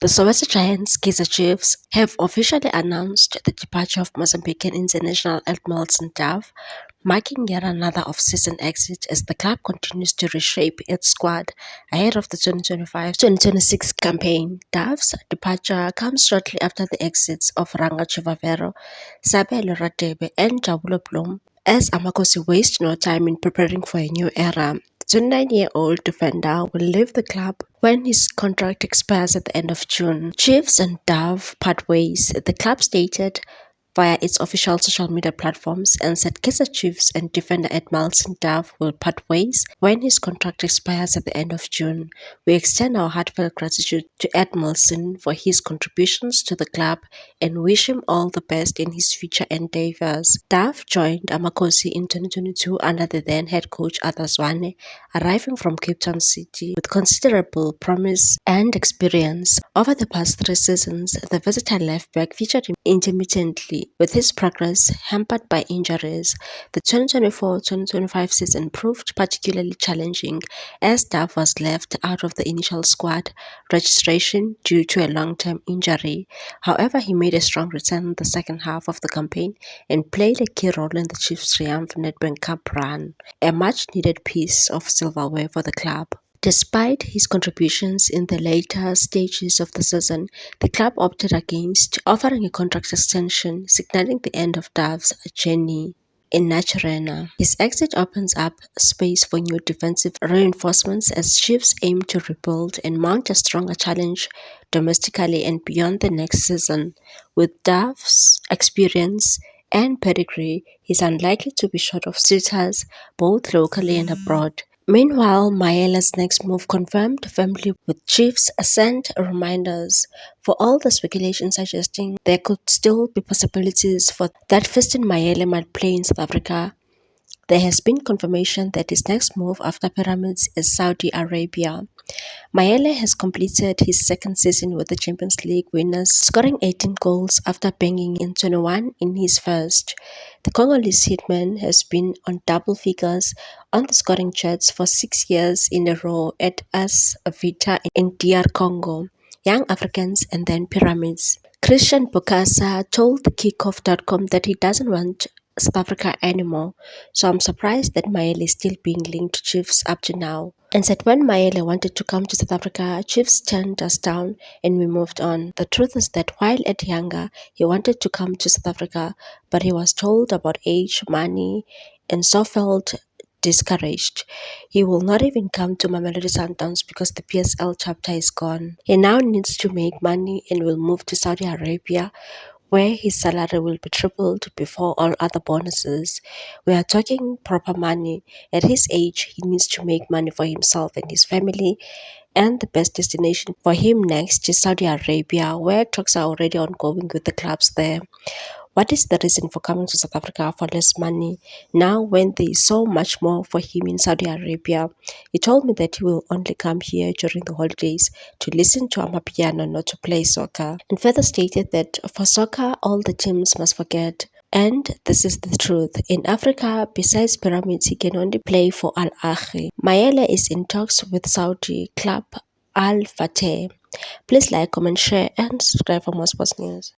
The Soweto Giants Kaizer Chiefs have officially announced the departure of Mozambican international Edmilson Dove, marking yet another off-season exit as the club continues to reshape its squad ahead of the 2025-2026 campaign. Dove's departure comes shortly after the exits of Ranga Chivavero, Sabelo Radebe and Jabulo Blom, as Amakosi wastes no time in preparing for a new era. The 29-year-old defender will leave the club when his contract expires at the end of June. Chiefs and Dove part ways, the club stated via its official social media platforms, and said Kaizer Chiefs and defender Edmilson Dove will part ways when his contract expires at the end of June. We extend our heartfelt gratitude to Edmilson for his contributions to the club and wish him all the best in his future endeavors. Dove joined Amakosi in 2022 under the then head coach Arthur Zwane, arriving from Cape Town City with considerable promise and experience. Over the past 3 seasons, the versatile left-back featured intermittently, with his progress hampered by injuries. The 2024-2025 season proved particularly challenging as Dove was left out of the initial squad registration due to a long-term injury. However, he made a strong return in the second half of the campaign and played a key role in the Chiefs' triumph Nedbank Cup run, a much-needed piece of silverware for the club. Despite his contributions in the later stages of the season, the club opted against offering a contract extension, signaling the end of Dove's journey in Naturena. His exit opens up space for new defensive reinforcements as Chiefs aim to rebuild and mount a stronger challenge domestically and beyond the next season. With Dove's experience and pedigree, he's unlikely to be short of suitors both locally and abroad. Meanwhile, Mayele's next move confirmed firmly with Chiefs sent reminders for all the speculation suggesting there could still be possibilities for that Fiston Mayele might play in South Africa. There has been confirmation that his next move after Pyramids is Saudi Arabia. Mayele has completed his second season with the Champions League winners, scoring 18 goals after banging in 21 in his first. The Congolese hitman has been on double figures on the scoring charts for 6 years in a row at AS Vita in DR Congo, Young Africans and then Pyramids. Christian Bokassa told Kickoff.com that he doesn't want South Africa anymore, so I'm surprised that Mayele is still being linked to Chiefs up to now. And said when Mayele wanted to come to South Africa, Chiefs turned us down and we moved on. The truth is that while at Yanga, he wanted to come to South Africa, but he was told about age, money, and so felt discouraged. He will not even come to Mamelodi Sundowns because the PSL chapter is gone. He now needs to make money and will move to Saudi Arabia, where his salary will be tripled before all other bonuses. We are talking proper money. At his age, he needs to make money for himself and his family, and the best destination for him next is Saudi Arabia, where talks are already ongoing with the clubs there. What is the reason for coming to South Africa for less money now when there is so much more for him in Saudi Arabia? He told me that he will only come here during the holidays to listen to Amapiano, not to play soccer, and further stated that for soccer, all the teams must forget. And this is the truth. In Africa, besides Pyramids, he can only play for Al Ahly. Mayele is in talks with Saudi club Al Fateh. Please like, comment, share, and subscribe for more sports news.